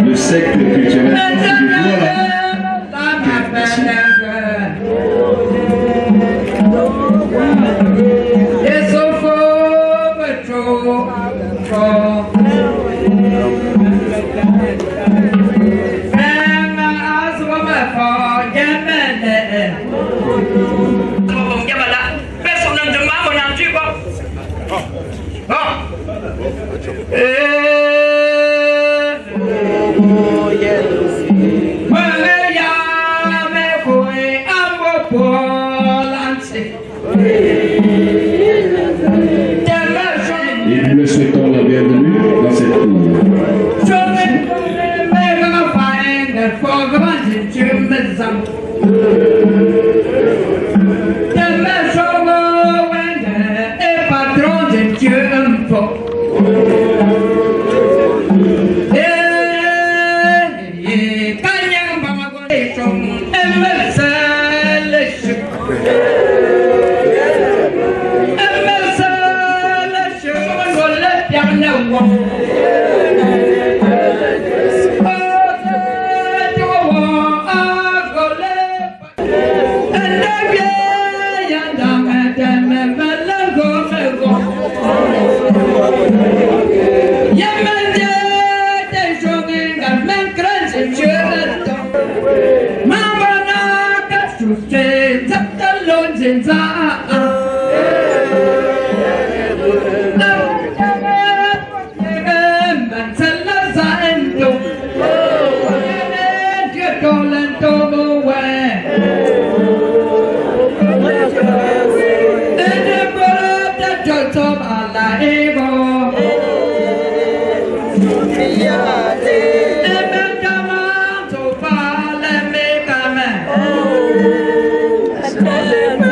Le secte culturel et nous le souhaitons la bienvenue dans cette cour.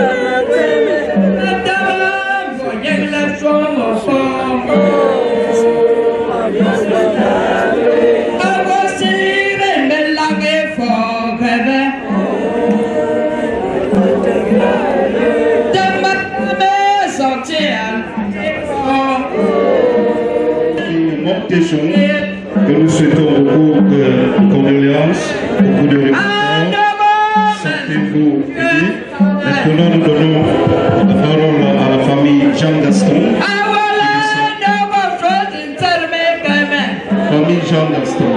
Amen. de condoléances, beaucoup de réconfort. Sentez-vous aidés. Maintenant, nous donnons la parole à la famille Jean Gaston. Famille Jean Gaston.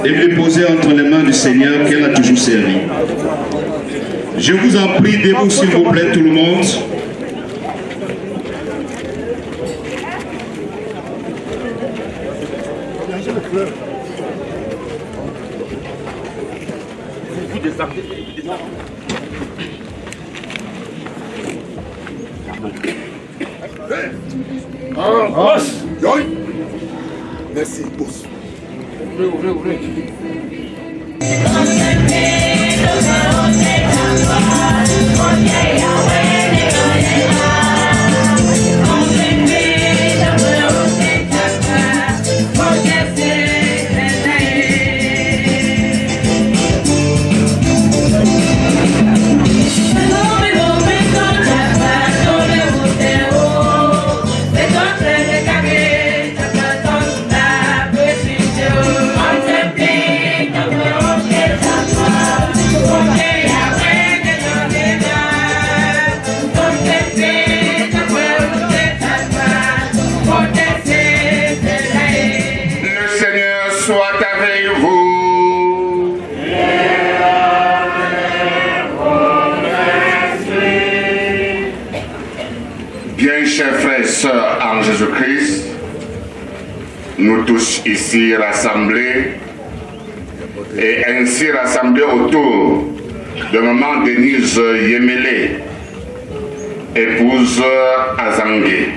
Et me poser entre les mains du Seigneur qu'elle a toujours servi. Je vous en prie, debout s'il vous plaît tout le monde. Merci, boss. Ouvrez. En Jésus-Christ, nous tous ici rassemblés et ainsi rassemblés autour de maman Denise Yemele, épouse Azangue.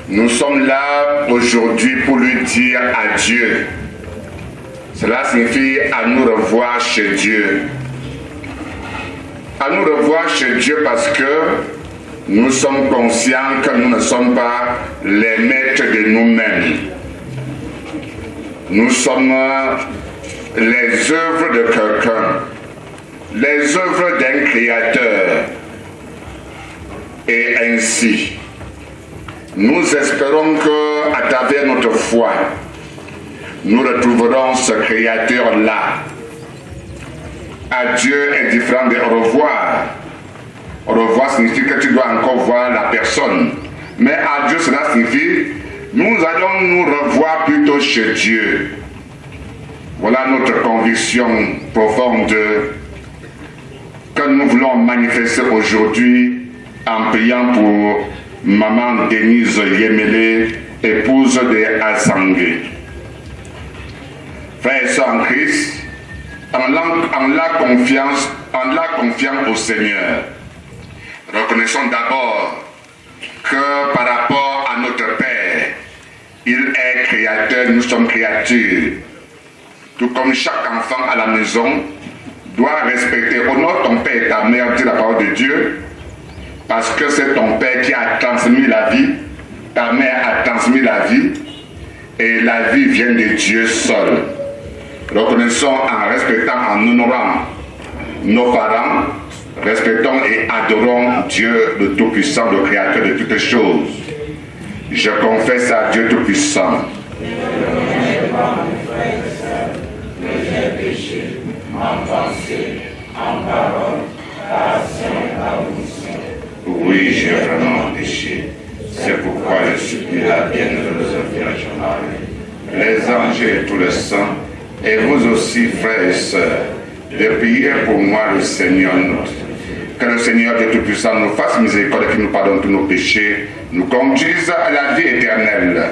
Nous sommes là aujourd'hui pour lui dire adieu. Cela signifie à nous revoir chez Dieu. À nous revoir chez Dieu parce que nous sommes conscients que nous ne sommes pas les maîtres de nous-mêmes. Nous sommes les œuvres de quelqu'un. les œuvres d'un créateur. Et ainsi, nous espérons qu'à travers notre foi, nous retrouverons ce créateur-là. Adieu est différent de au revoir. Au revoir signifie que tu dois encore voir la personne. Mais adieu, cela signifie nous allons nous revoir plutôt chez Dieu. Voilà notre conviction profonde que nous voulons manifester aujourd'hui en priant pour Maman Denise Yemele, épouse de Assange. Frères et sœurs en Christ, en la confiant au Seigneur, reconnaissons d'abord que par rapport à notre Père, il est créateur, nous sommes créatures. Tout comme chaque enfant à la maison doit respecter, honore ton père et ta mère, dit la parole de Dieu, parce que c'est ton père qui a transmis la vie, ta mère a transmis la vie, et la vie vient de Dieu seul. Reconnaissons en respectant, en honorant nos parents, respectons et adorons Dieu le Tout-Puissant, le Créateur de toutes choses. Je confesse à Dieu Tout-Puissant. J'ai péché en pensée, en parole, par action, par omission. Oui, j'ai vraiment péché. C'est pourquoi je supplie la bienheureuse Vierge Marie, les anges et tous les saints, et vous aussi, frères et sœurs, de prier pour moi le Seigneur notre. Que le Seigneur de Tout-Puissant nous fasse miséricorde et qu'il nous pardonne tous nos péchés, nous conduise à la vie éternelle.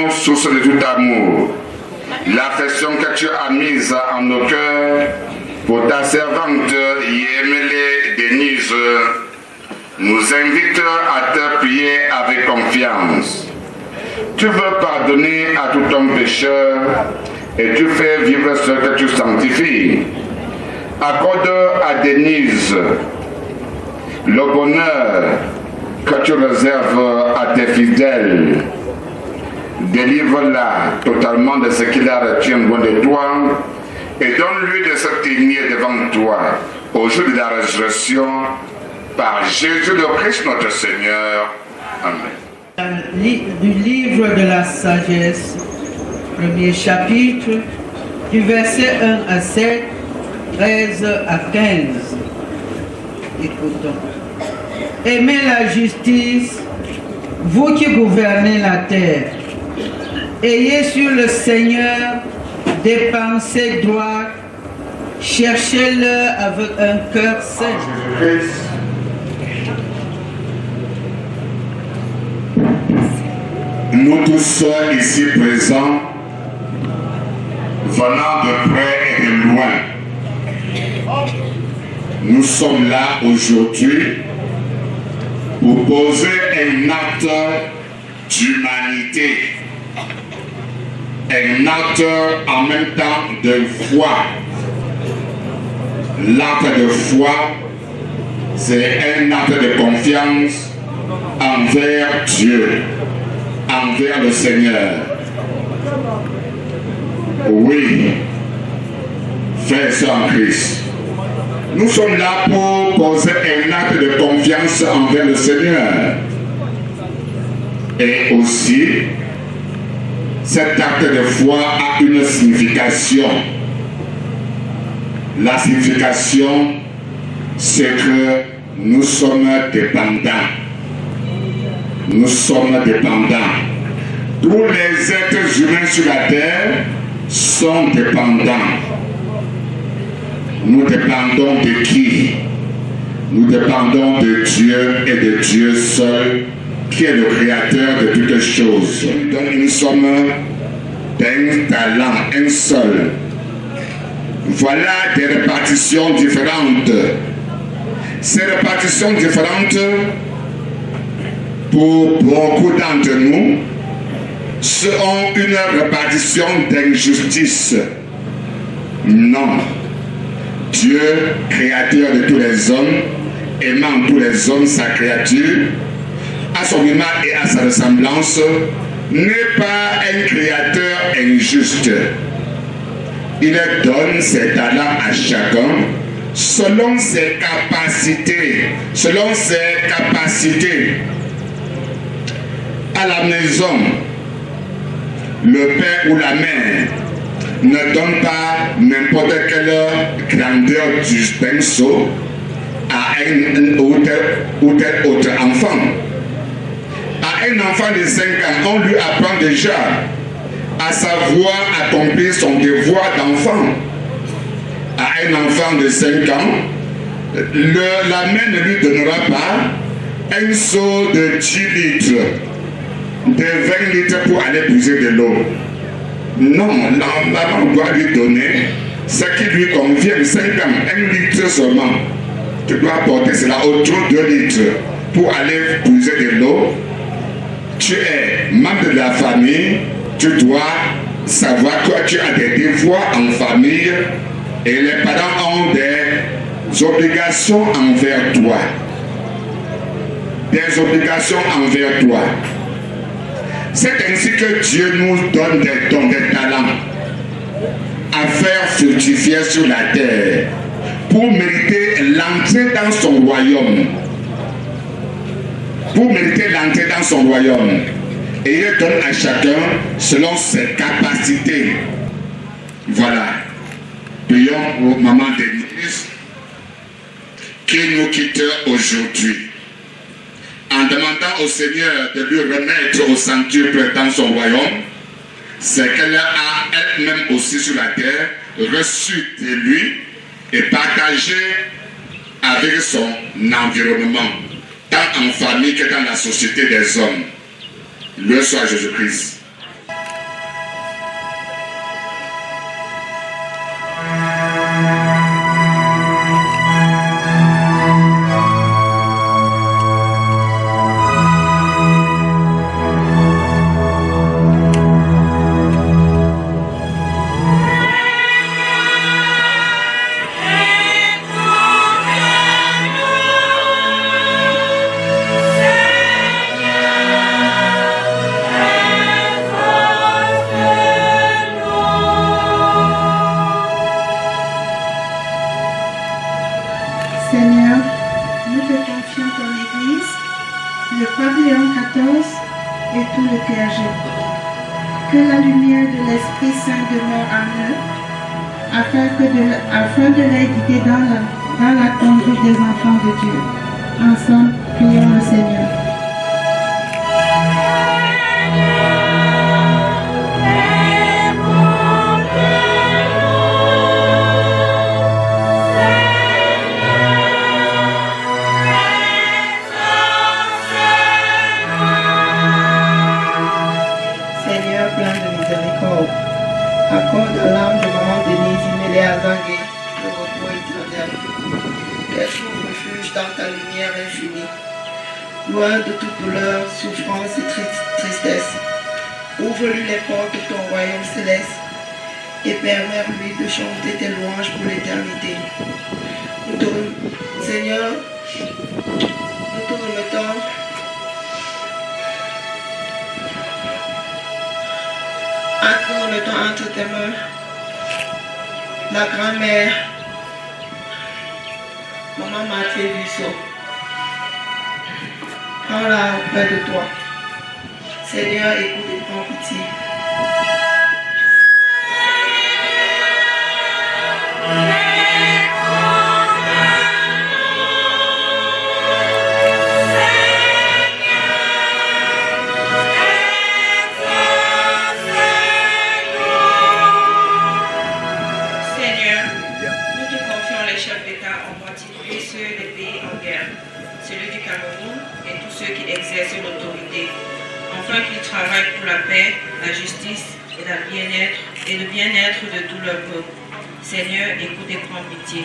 Source de tout amour, l'affection que tu as mise en nos cœurs pour ta servante Yemele Denise nous invite à te prier avec confiance. Tu veux pardonner à tout homme pécheur et tu fais vivre ce que tu sanctifies. Accorde à Denise le bonheur que tu réserves à tes fidèles. Délivre-la totalement de ce qui la retient loin de toi et donne-lui de se tenir devant toi au jour de la résurrection par Jésus le Christ notre Seigneur. Amen. Du livre de la sagesse, premier chapitre, du verset 1 à 7, 13 à 15. Écoutons. Aimez la justice, vous qui gouvernez la terre. Ayez sur le Seigneur des pensées droites, cherchez-le avec un cœur saint. Nous tous ici présents, venant de près et de loin, nous sommes là aujourd'hui pour poser un acte d'humanité. Un acte en même temps de foi. L'acte de foi, c'est un acte de confiance envers Dieu. envers le Seigneur. Oui, frères et sœurs en Christ, nous sommes là pour poser un acte de confiance envers le Seigneur. Et aussi, cet acte de foi a une signification. La signification, c'est que nous sommes dépendants. Nous sommes dépendants. Tous les êtres humains sur la terre sont dépendants. Nous dépendons de qui? Nous dépendons de Dieu et de Dieu seul, qui est le créateur de toutes choses. Il donne une somme d'un talent, un seul. Voilà des répartitions différentes. Ces répartitions différentes, pour beaucoup d'entre nous, seront une répartition d'injustice. Non. Dieu, créateur de tous les hommes, aimant tous les hommes, sa créature, à son image et à sa ressemblance, n'est pas un créateur injuste. Il donne ses talents à chacun selon ses capacités. Selon ses capacités. À la maison, le père ou la mère ne donne pas n'importe quelle grandeur du pinceau à un ou tel autre enfant. À un enfant de 5 ans, on lui apprend déjà à savoir accomplir son devoir d'enfant. À un enfant de 5 ans, la mère ne lui donnera pas un seau de 10 litres, de 20 litres pour aller puiser de l'eau. Non, l'enfant doit lui donner ce qui lui convient. 5 ans, 1 litre seulement. Tu dois apporter cela autour de 2 litres pour aller puiser de l'eau. Tu es membre de la famille, tu dois savoir que tu as des devoirs en famille et les parents ont des obligations envers toi. Des obligations envers toi. C'est ainsi que Dieu nous donne des dons, des talents à faire fructifier sur la terre pour mériter l'entrée dans son royaume. Pour mériter l'entrée dans son royaume. Et il donne à chacun selon ses capacités. Voilà. Prions pour maman Denise qui nous quitte aujourd'hui. En demandant au Seigneur de lui remettre au centuple dans son royaume, c'est qu'elle a elle-même aussi sur la terre reçu de lui et partagé avec son environnement, tant en famille que dans la société des hommes. Loué soit Jésus-Christ. Seigneur, nous te confions ton Église, le pape Léon XIV et tout le clergé. Que la lumière de l'Esprit Saint demeure en eux, afin de les guider dans la conduite des enfants de Dieu. Ensemble, prions le Seigneur. Accorde à l'âme de maman Denise Imélé Azangué le repos éternel. Qu'elle trouve refuge dans ta lumière infinie. Loin de toute douleur, souffrance et tristesse. Ouvre-lui les portes de ton royaume céleste et permets-lui de chanter tes louanges pour l'éternité. Seigneur, nous te remettons Accorde le temps entre tes mains. La grand-mère, maman Mathieu Busso, prends-la auprès de toi. Seigneur, écoute et prends pitié. Celui du Cameroun et tous ceux qui exercent l'autorité, afin qu'ils travaillent pour la paix, la justice et le bien-être de tout leur peuple. Seigneur, écoute et prends pitié.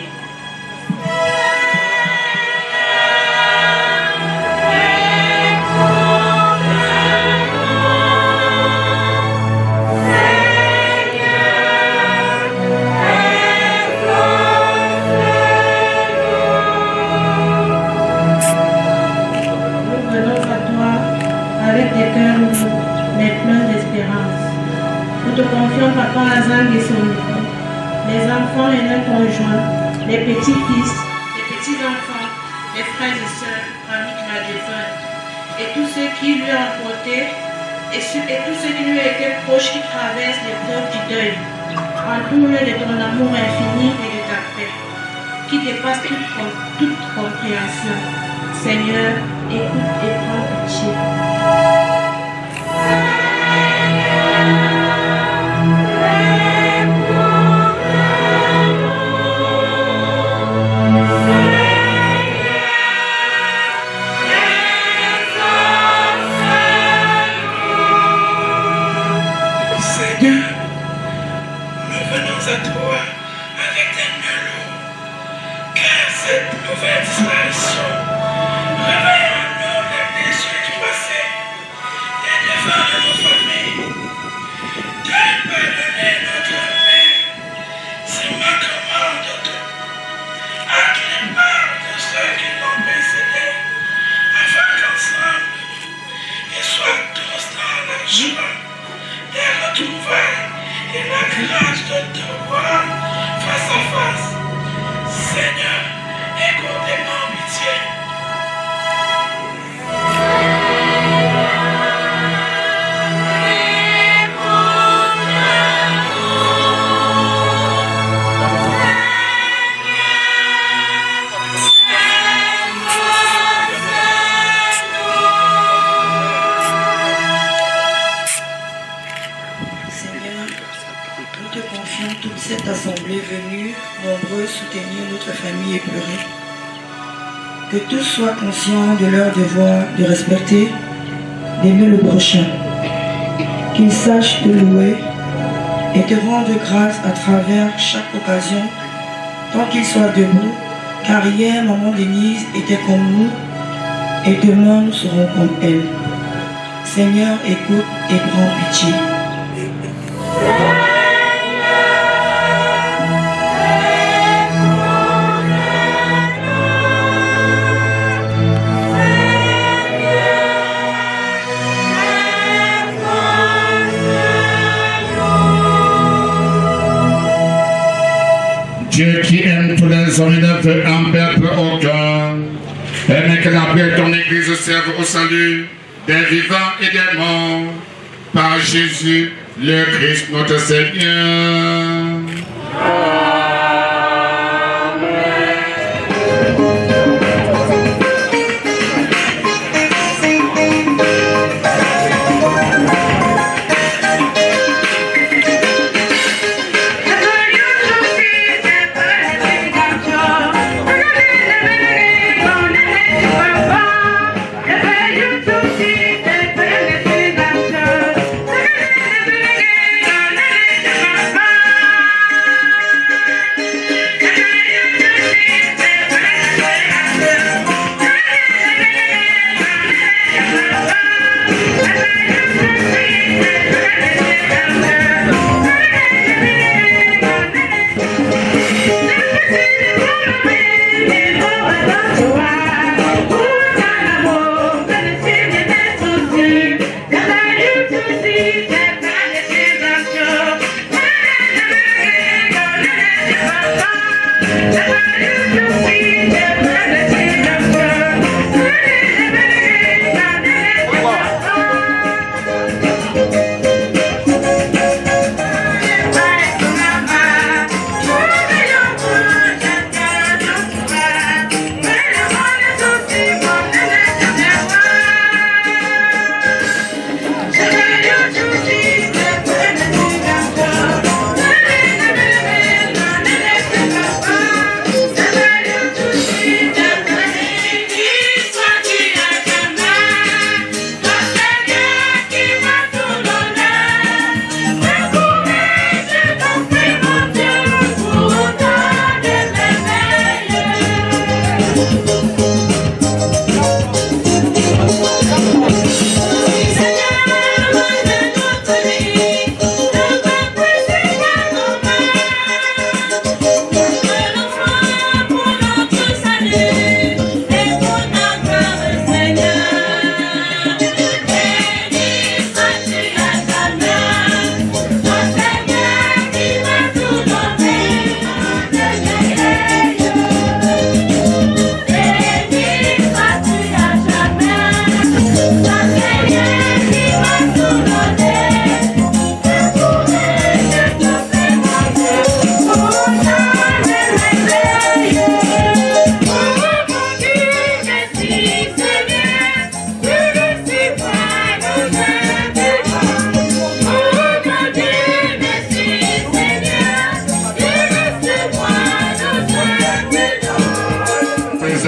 Nous te confions Papa Azang et son époux, les enfants, les nains conjoints, les petits-fils, les petits-enfants, les frères et sœurs, amis de la défunte, et tous ceux qui lui ont porté, et tous ceux qui lui étaient proches, qui traversent l'épreuve du deuil. Entoure-le de ton amour infini et de ta paix, qui dépasse toute compréhension. Seigneur, écoute et prends pitié. Que tous soient conscients de leur devoir de respecter, d'aimer le prochain. Qu'ils sachent te louer et te rendre grâce à travers chaque occasion, tant qu'ils soient debout, car hier, maman Denise était comme nous et demain nous serons comme elle. Seigneur, écoute et prends pitié. Dieu qui aime tous les hommes et ne veut un peuple aucun, permet que la paix de ton Église serve au salut des vivants et des morts, par Jésus le Christ notre Seigneur.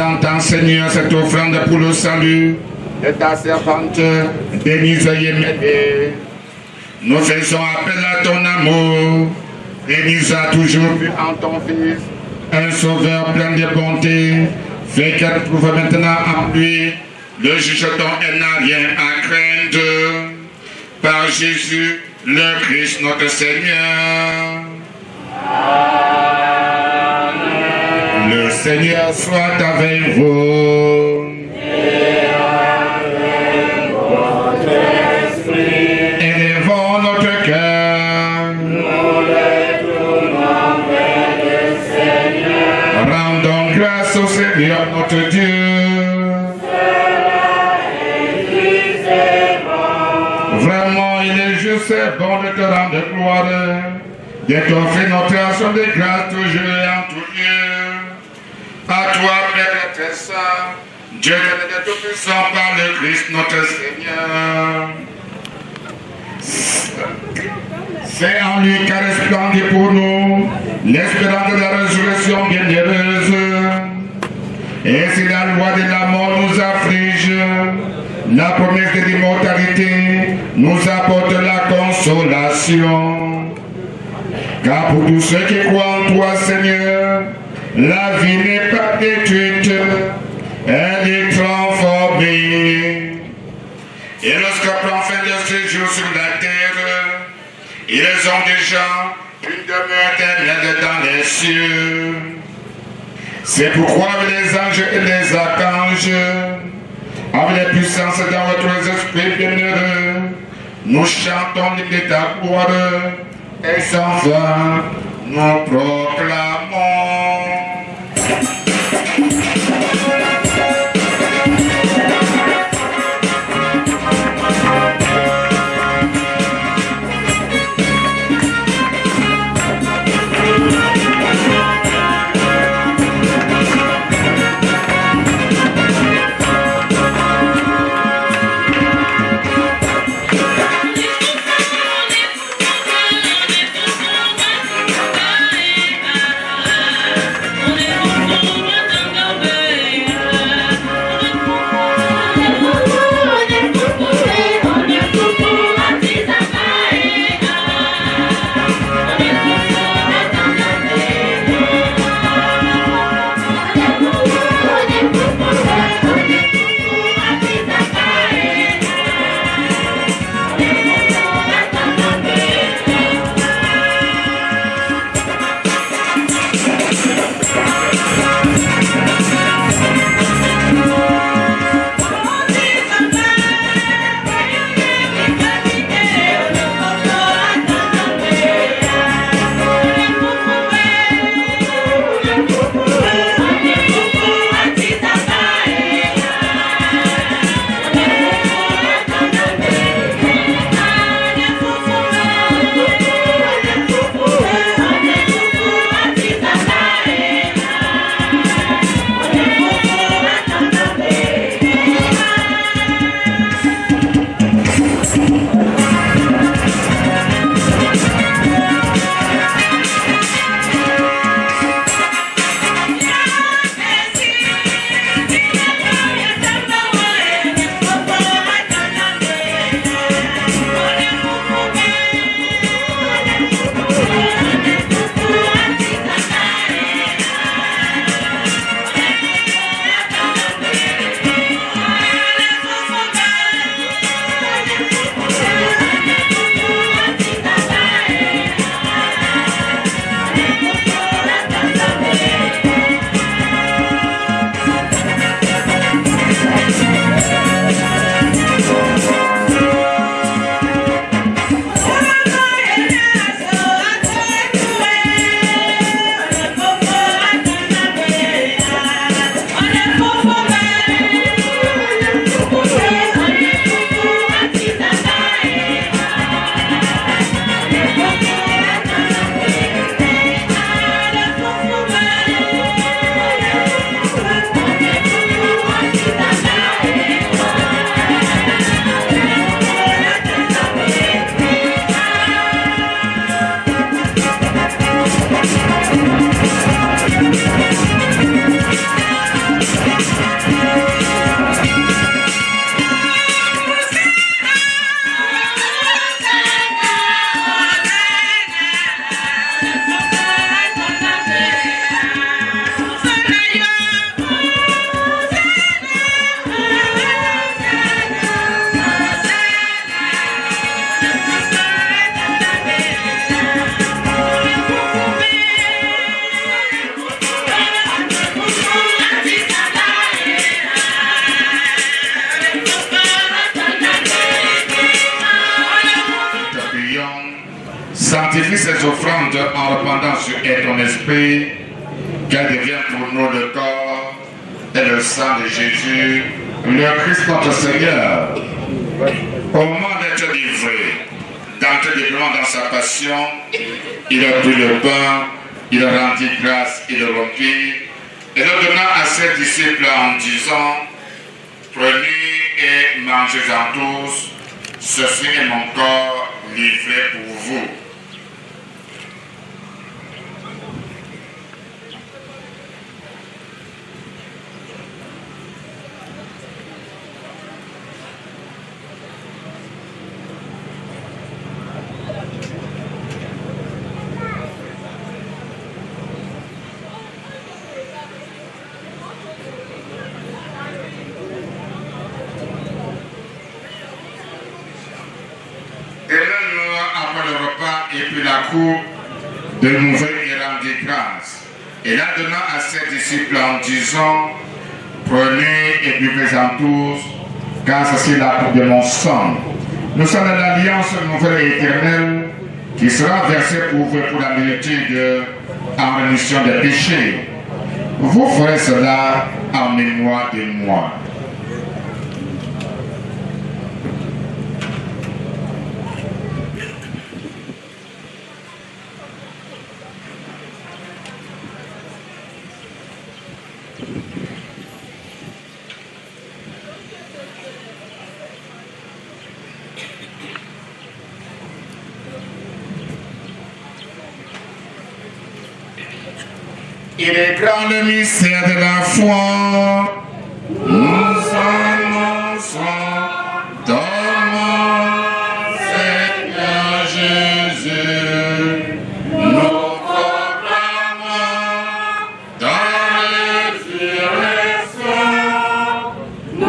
présentant, Seigneur, cette offrande pour le salut de ta servante, Denise Yemede. Nous faisons appel à ton amour. Denise a toujours vu en ton Fils un sauveur plein de bonté. Fais qu'elle trouve maintenant en lui le juge dont elle n'a rien à craindre. Par Jésus, le Christ, notre Seigneur. Amen. Le Seigneur soit avec vous. Et avec votre esprit. Élevons notre cœur. Nous le tournons vers le Seigneur. Rendons grâce au Seigneur notre Dieu. Vraiment, il est juste et bon de te rendre gloire, de t'offrir notre action de grâce toujours et en tout lieu. À toi, Père très saint, Dieu de Tout-Puissant par le Christ notre Seigneur. C'est en lui qu'a resplendi pour nous l'espérance de la résurrection bienheureuse. Et si la loi de la mort nous afflige, la promesse de l'immortalité nous apporte la consolation. Car pour tous ceux qui croient en toi, Seigneur, la vie n'est pas détruite, elle est transformée. Et lorsque prend fin de séjour sur la terre, ils ont déjà une demeure éternelle dans les cieux. C'est pourquoi avec les anges et les archanges, avec les puissances dans votre esprit bienheureux, nous chantons l'hymne de ta gloire et sans fin nous proclamons. Sanctifie ces offrandes en répandant sur elle ton esprit, qu'elle devienne pour nous le corps et le sang de Jésus, le Christ notre Seigneur. Au moment d'être livré, d'entrer librement dans sa passion, il a pris le pain, il rendit grâce, il le rompit, et le donna à ses disciples en disant, prenez et mangez-en tous, ceci est mon corps livré pour vous. Après le repas et puis la coupe, de nouveau il rendit grâce. Et là donna à ses disciples en disant, prenez et buvez-en tous, car ceci est la coupe de mon sang. Nous sommes dans l'alliance nouvelle et éternelle qui sera versée pour vous pour la multitude en rémission des péchés. Vous ferez cela en mémoire de moi. Il est grand le mystère de la foi. Nous annonçons ton nom, Seigneur Jésus. Nous proclamons ta résurrection. Nous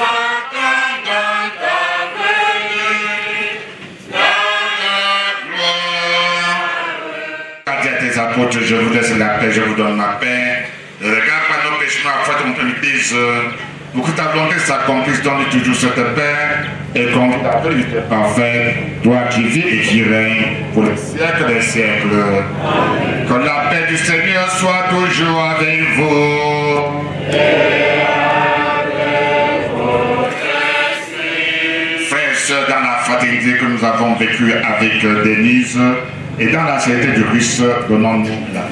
attendons ta venue dans la gloire. Adieu à tes apôtres, je vous laisse la paix, je vous donne ma paix. Ne regarde pas nos péchés, mais afin de ton Église, pour que ta volonté s'accomplisse, donne toujours cette paix et qu'on ta vérité parfaite, toi qui vis et qui règnes pour les siècles des siècles. Amen. Que la paix du Seigneur soit toujours avec vous. Et avec votre esprit. Frères et sœurs, dans la fraternité que nous avons vécue avec Denise, et dans la sainteté du Christ, donnons-nous la paix.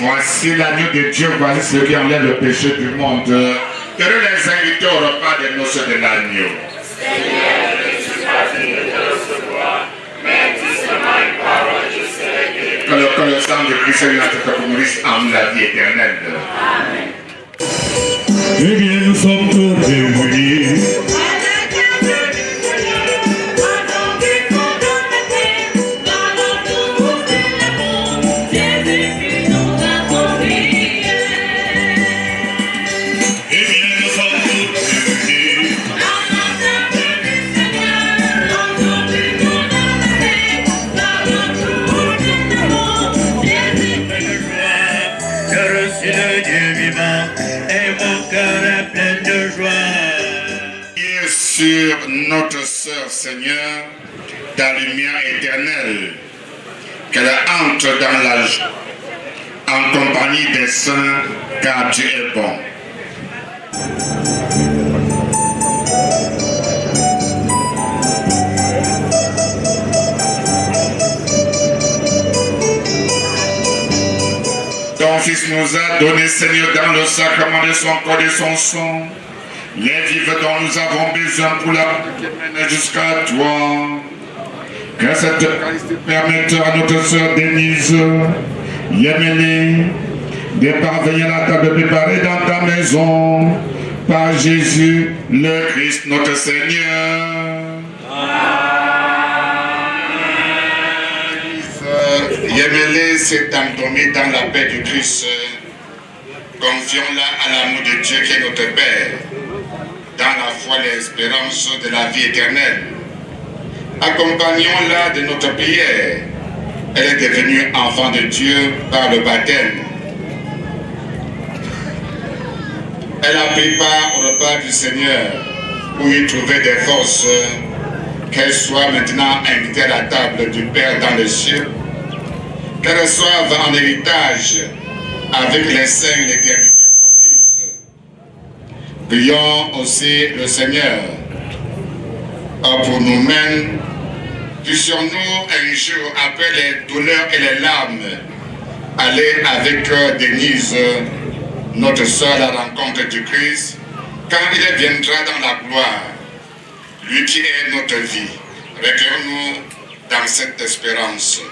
Voici l'agneau de Dieu, voici ce qui enlève le péché du monde. Que nous les invitons au repas des noces de l'agneau. Seigneur, je suis pas digne de te recevoir, mais dis seulement une parole, je serai guéri. Que le sang de Christ et notre nourrisse en la vie éternelle. Amen. Eh bien, nous sommes tous réunis. Sur notre sœur, Seigneur, ta lumière éternelle, qu'elle entre dans la joie, en compagnie des saints, car tu es bon. Ton Fils nous a donné, Seigneur, dans le sacrement de son corps et de son sang, les vivres dont nous avons besoin pour la vie qui mène jusqu'à toi. Que cette Eucharistie permette à notre sœur Denise Yemele de parvenir à la table préparée dans ta maison par Jésus le Christ notre Seigneur. Yemele s'est endormi dans la paix du Christ. Confions-la à l'amour de Dieu qui est notre Père, dans la foi et l'espérance de la vie éternelle. Accompagnons-la de notre prière. Elle est devenue enfant de Dieu par le baptême. Elle a pris part au repas du Seigneur pour y trouver des forces. Qu'elle soit maintenant invitée à la table du Père dans les cieux. Qu'elle reçoive en héritage avec les saints l'éternité promise. Prions aussi le Seigneur. Pour nous-mêmes, puissions-nous un jour, après les douleurs et les larmes, aller avec Denise, notre sœur, à la rencontre du Christ, quand il viendra dans la gloire, lui qui est notre vie. Recueillons-nous dans cette espérance.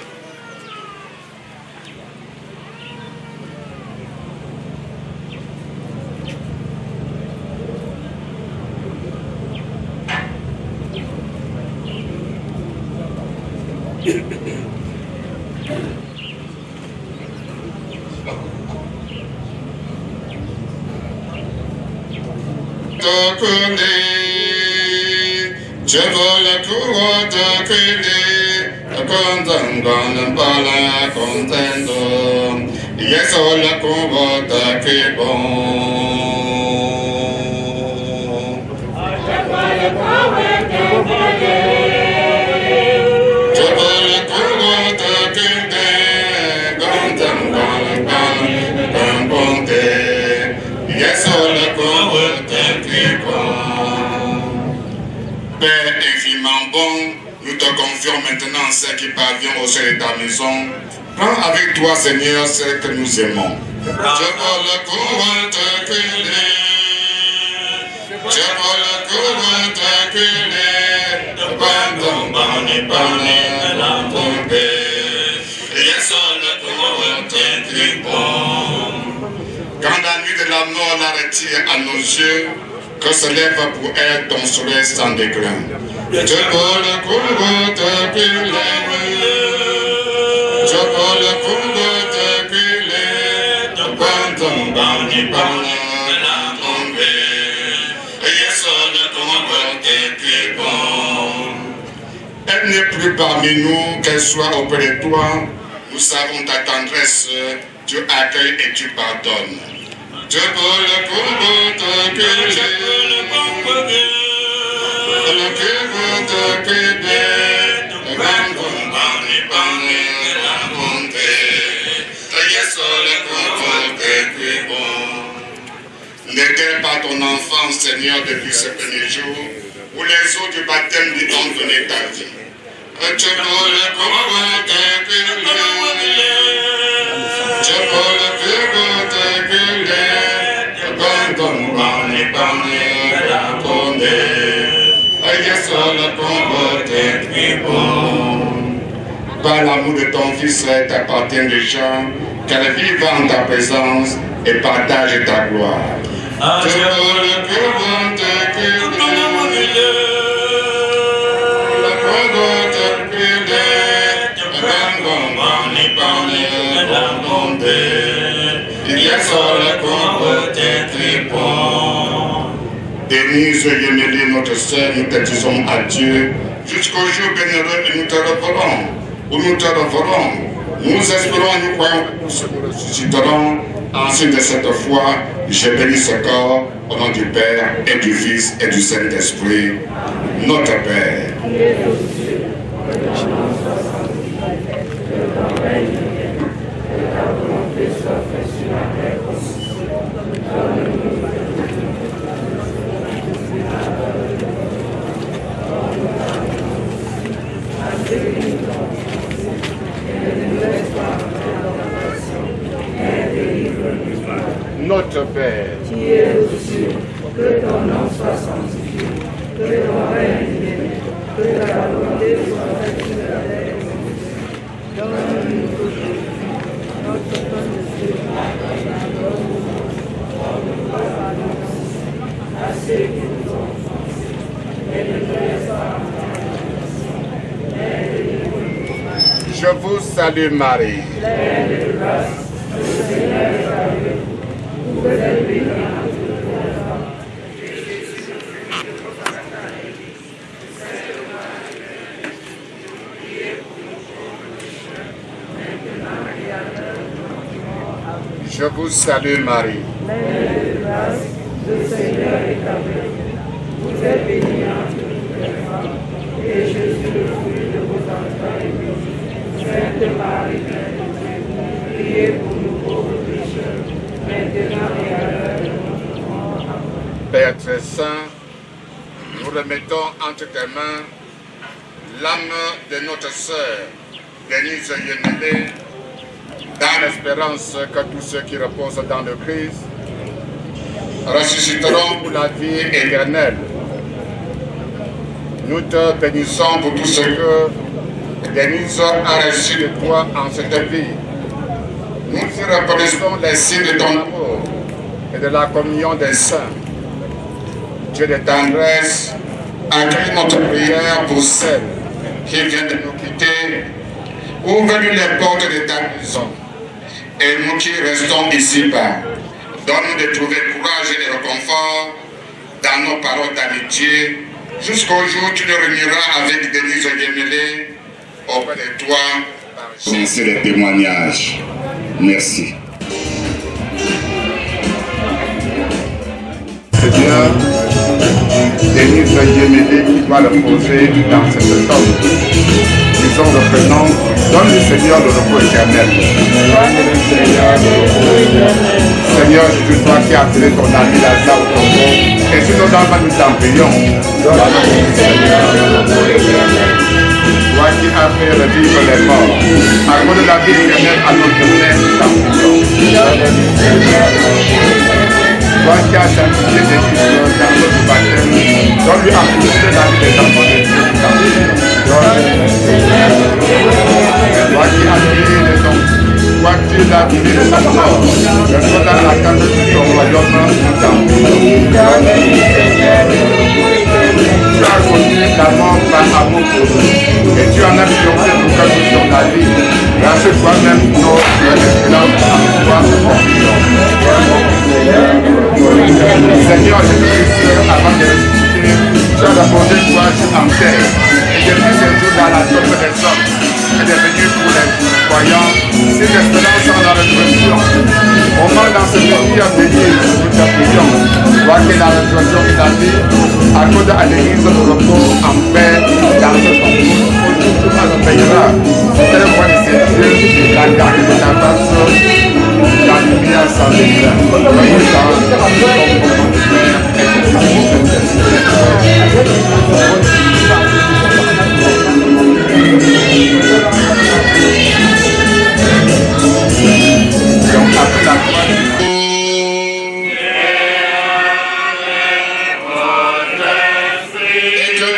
Je veux la cour de culer, contento, para contento, y eso la cour de culer. Père infiniment bon, nous te confions maintenant ce qui parvient au sein de ta maison. Prends avec toi, Seigneur, ce que nous aimons. Je veux le courant te culer. Je veux le courant te culer. Pardon, bani, bani, la tombe. Yes, le courant te culer. Quand la nuit de la mort la retire à nos yeux, que se lève pour elle ton soleil sans déclin. Je veux le courant te culer. Je veux le courant te culer. Pardon, bani, bani, la tombe. Yes, le courant te culer. Elle n'est plus parmi nous, qu'elle soit auprès de toi. Nous savons ta tendresse, tu accueilles et tu pardonnes. Je veux le courant te culer. Le courant te culer. Pardon, bani, bani, la tombe. Yes, le courant te culer. N'était pas ton enfant, Seigneur, depuis ce premier jour, où les eaux du baptême lui ont donné ta vie. Je veux le courant te culer. Je veux le courant te culer. Pardon, bani, bani, la tombe. Yes, le courant te culer. Par l'amour de ton Fils, t'appartient déjà, qu'elle vive en ta présence et partage ta gloire. Je veux le courant te culer. Le courant te culer. Pardon, bani, bani, la tombe. Yes, le courant te culer. Denise Yemele, notre sœur, nous te disons adieu jusqu'au jour bénévole et nous te reverrons. Où nous te reverrons. Nous espérons, nous croyons que nous ressusciterons. Ensuite de cette foi, je bénis ce corps au nom du Père et du Fils et du Saint-Esprit, notre Père. Notre Père, qui es aux cieux, que ton nom soit Je vous salue Marie. Je vous salue Marie. Le Seigneur est avec vous. Vous êtes bénie entre toutes les femmes, et Jésus, le fruit de vos entrailles, est béni. Sainte Marie, Mère de Dieu, priez pour nous pauvres pécheurs, maintenant et à l'heure de notre mort. Amen. Père très saint, nous remettons entre tes mains l'âme de notre sœur, Denise Yemele, dans l'espérance que tous ceux qui reposent dans le Christ ressusciteront pour la vie éternelle. Nous te bénissons pour tout ce que Denise a reçu de toi en cette vie. Nous y reconnaissons les signes de ton amour et de la communion des saints. Dieu de tendresse, accueille notre prière pour celle qui vient de nous quitter. Ouvre-lui les portes de ta maison. Et nous qui restons ici-bas, donne-nous de trouver courage et réconfort dans nos paroles d'amitié, jusqu'au jour où tu nous réuniras avec Denise Yemele auprès de toi par sincère témoignage. Merci. Seigneur, Denise Yemele qui doit le poser dans cette tombe. Disons le prénom, donne le Seigneur le repos éternel. Seigneur Jésus, toi qui as appelé ton ami Lazare au tombeau, et si nos enfants nous t'en prions, toi qui as fait revivre les morts, accorde la vie éternelle à notre Père, nous t'en prions. Toi qui as sanctifié des Christ dans notre baptême, donne-lui à pousser la vie des enfants de Dieu, nous t'en prions. Toi qui as créé les hommes, toi qui l'as donné de sa mort, je sois dans l'attente de ton royaume, nous t'en prions. Tu as connu la mort par amour pour nous, et tu en as triomphé pour que nous soyons la vie. Grâce à toi-même, nos espérances en toi, nous t'en prions. Seigneur Jésus-Christ, avant de ressusciter, tu as apporté courage en terre, et depuis ce jour dans la tombe des hommes, est devenu pour les croyants, c'est l'espérance en la résurrection. Au moins dans ce pays à venir, nous te prions, toi qui es la résurrection et la vie, accorde à l'Église le repos en paix dans ce temps. Tout le monde payera. C'est le point de ces dieux, la garde de ta face, la lumière sans éclat. Voyez ça, donc après la croix,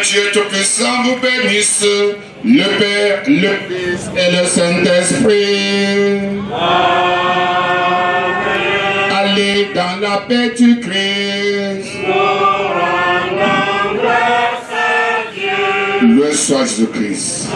Dieu Tout-Puissant vous bénisse, le Père, le Fils et le Saint-Esprit. Amen. Allez dans la paix du Christ. Nous rendons grâce à Dieu. Loué soit Jésus-Christ.